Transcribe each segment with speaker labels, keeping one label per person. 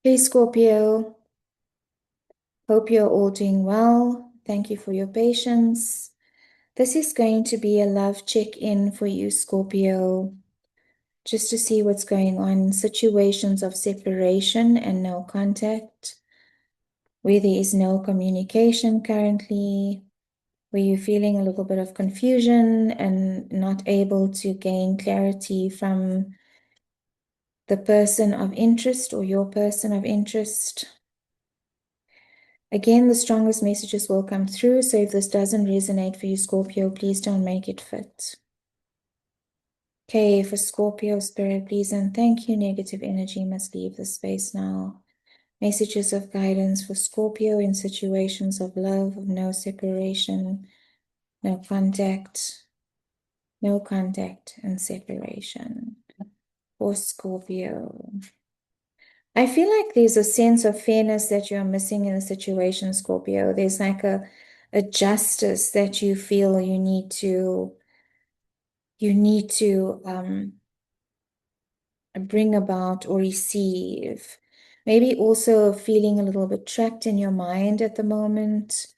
Speaker 1: Hey Scorpio, hope you're all doing well. Thank you for your patience. This is going to be a love check-in for you, Scorpio, just to see what's going on in situations of separation and no contact, where there is no communication currently, where you're feeling a little bit of confusion and not able to gain clarity from the person of interest or your person of interest. Again, the strongest messages will come through. So if this doesn't resonate for you, Scorpio, please don't make it fit. Okay, for Scorpio spirit, please and thank you. Negative energy must leave the space now. Messages of guidance for Scorpio in situations of love, of no separation, no contact, and separation. For Scorpio. I feel like there's a sense of fairness that you're missing in the situation, Scorpio. There's like a justice that you feel you need to bring about or receive. Maybe also feeling a little bit trapped in your mind at the moment.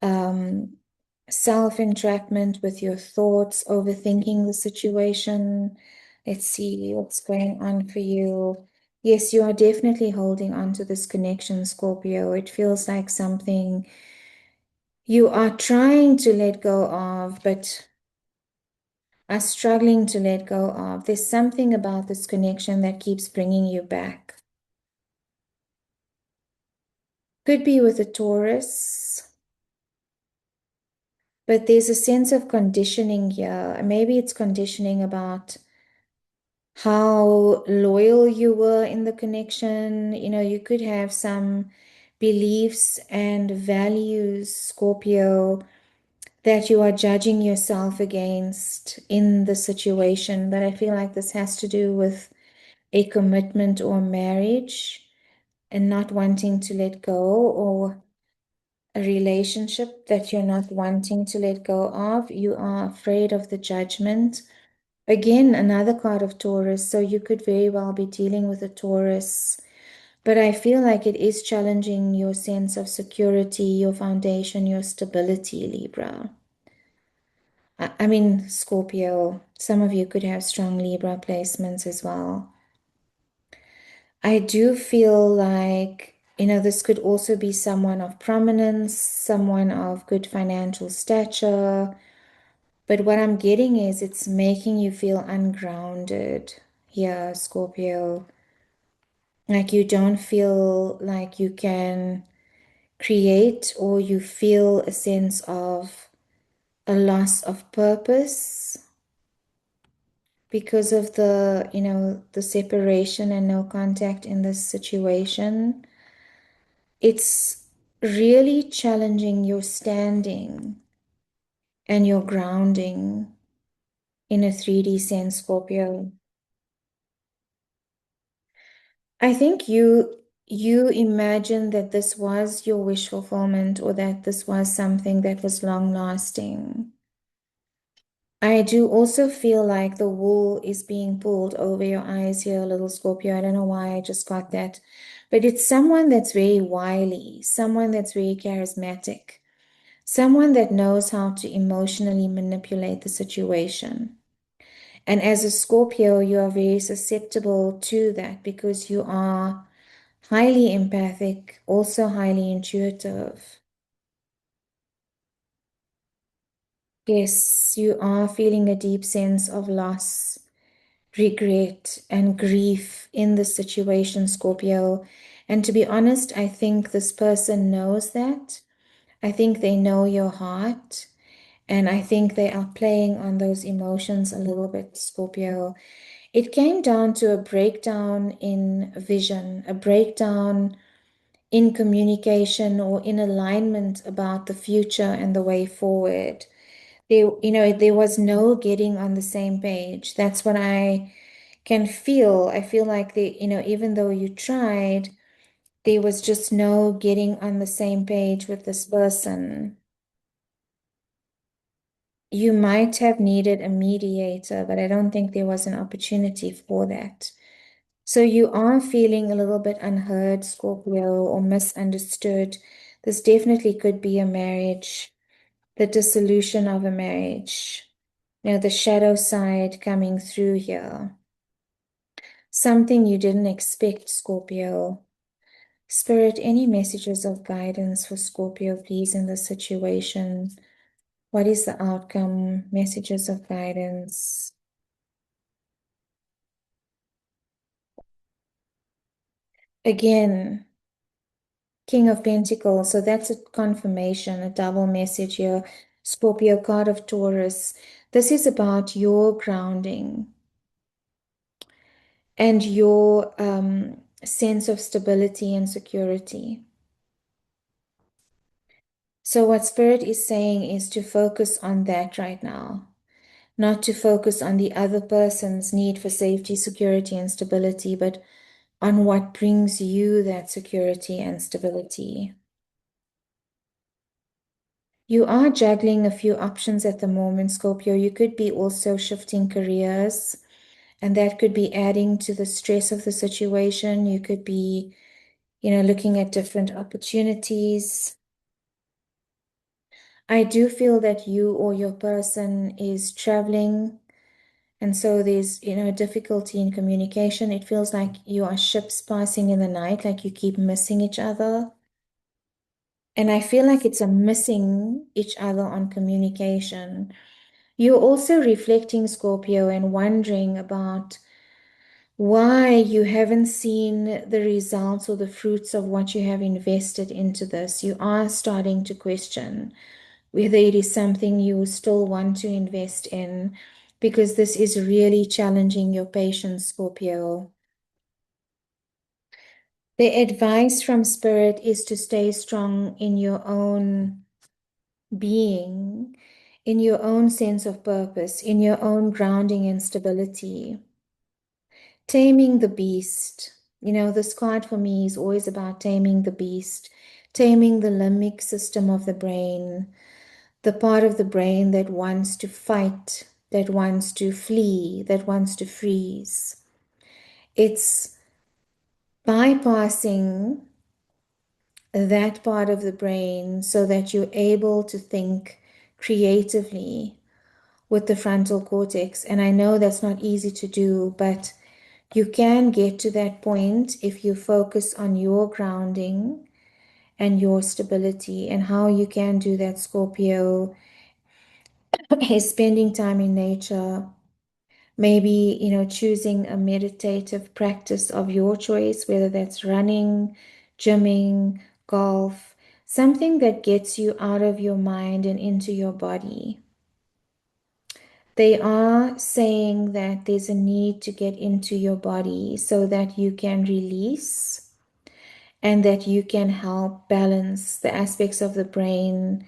Speaker 1: Um, Self-entrapment with your thoughts, overthinking the situation. Let's see what's going on for you. Yes, you are definitely holding on to this connection, Scorpio. It feels like something you are trying to let go of, but are struggling to let go of. There's something about this connection that keeps bringing you back. Could be with a Taurus, but there's a sense of conditioning here. Maybe it's conditioning about how loyal you were in the connection. You could have some beliefs and values, Scorpio, that you are judging yourself against in the situation. But I feel like this has to do with a commitment or marriage and not wanting to let go, or a relationship that you're not wanting to let go of. You are afraid of the judgment. Again, another card of Taurus, so you could very well be dealing with a Taurus, but I feel like it is challenging your sense of security, your foundation, your stability, Libra. I mean, Scorpio, some of you could have strong Libra placements as well. I do feel like, this could also be someone of prominence, someone of good financial stature. But what I'm getting is it's making you feel ungrounded here, Scorpio. Like you don't feel like you can create, or you feel a sense of a loss of purpose because of the separation and no contact in this situation. It's really challenging your standing and your grounding in a 3D sense, Scorpio. I think you imagine that this was your wish fulfillment, or that this was something that was long lasting. I do also feel like the wool is being pulled over your eyes here, little Scorpio. I don't know why I just got that. But it's someone that's very wily, someone that's very charismatic, someone that knows how to emotionally manipulate the situation. And as a Scorpio, you are very susceptible to that because you are highly empathic, also highly intuitive. Yes, you are feeling a deep sense of loss, regret, and grief in the situation, Scorpio. And to be honest, I think this person knows that. I think they know your heart. And I think they are playing on those emotions a little bit, Scorpio. It came down to a breakdown in vision, a breakdown in communication or in alignment about the future and the way forward. There was no getting on the same page. That's what I can feel. I feel like even though you tried, there was just no getting on the same page with this person. You might have needed a mediator, but I don't think there was an opportunity for that. So you are feeling a little bit unheard, Scorpio, or misunderstood. This definitely could be a marriage, the dissolution of a marriage, the shadow side coming through here. Something you didn't expect, Scorpio. Spirit, any messages of guidance for Scorpio, please, in this situation? What is the outcome? Messages of guidance. Again, King of Pentacles. So that's a confirmation, a double message here. Scorpio, card of Taurus. This is about your grounding and your sense of stability and security. So what Spirit is saying is to focus on that right now, not to focus on the other person's need for safety, security, and stability, but on what brings you that security and stability. You are juggling a few options at the moment, Scorpio. You could be also shifting careers, and that could be adding to the stress of the situation. You could be, looking at different opportunities. I do feel that you or your person is traveling, and so there's, difficulty in communication. It feels like you are ships passing in the night, like you keep missing each other. And I feel like it's a missing each other on communication. You're also reflecting, Scorpio, and wondering about why you haven't seen the results or the fruits of what you have invested into this. You are starting to question whether it is something you still want to invest in, because this is really challenging your patience, Scorpio. The advice from Spirit is to stay strong in your own being, in your own sense of purpose, in your own grounding and stability. Taming the beast. This card for me is always about taming the beast, taming the limbic system of the brain, the part of the brain that wants to fight, that wants to flee, that wants to freeze. It's bypassing that part of the brain so that you're able to think creatively with the frontal cortex. And I know that's not easy to do, but you can get to that point if you focus on your grounding and your stability. And how you can do that, Scorpio, is spending time in nature. Maybe, choosing a meditative practice of your choice, whether that's running, gymming, golf, something that gets you out of your mind and into your body. They are saying that there's a need to get into your body so that you can release and that you can help balance the aspects of the brain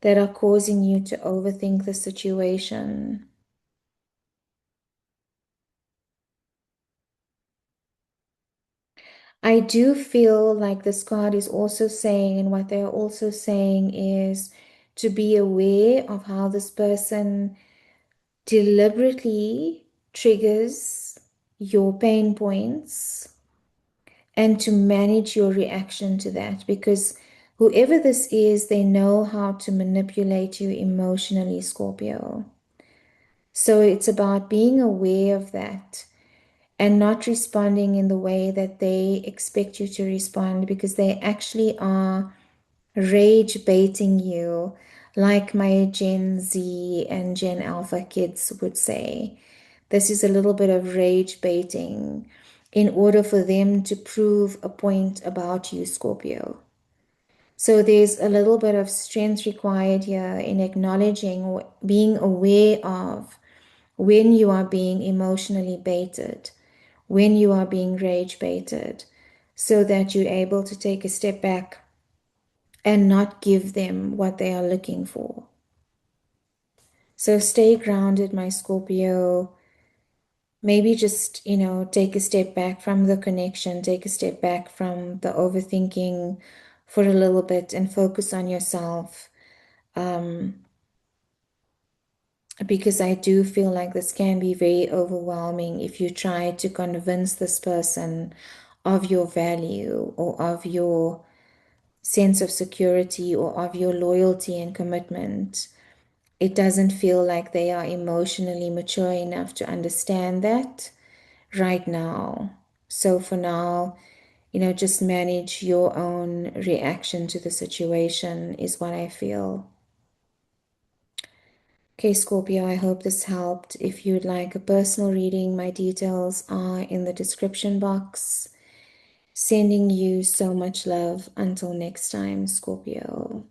Speaker 1: that are causing you to overthink the situation. I do feel like this card is also saying, and what they're also saying is to be aware of how this person deliberately triggers your pain points and to manage your reaction to that, because whoever this is, they know how to manipulate you emotionally, Scorpio. So it's about being aware of that and not responding in the way that they expect you to respond, because they actually are rage baiting you, like my Gen Z and Gen Alpha kids would say. This is a little bit of rage baiting in order for them to prove a point about you, Scorpio. So there's a little bit of strength required here in acknowledging or being aware of when you are being emotionally baited, when you are being rage baited, so that you're able to take a step back and not give them what they are looking for. So stay grounded, my Scorpio. Maybe just, take a step back from the connection, take a step back from the overthinking for a little bit and focus on yourself. Um, because I do feel like this can be very overwhelming if you try to convince this person of your value or of your sense of security or of your loyalty and commitment. It doesn't feel like they are emotionally mature enough to understand that right now. So for now, just manage your own reaction to the situation is what I feel. Okay, Scorpio, I hope this helped. If you'd like a personal reading, my details are in the description box. Sending you so much love. Until next time, Scorpio.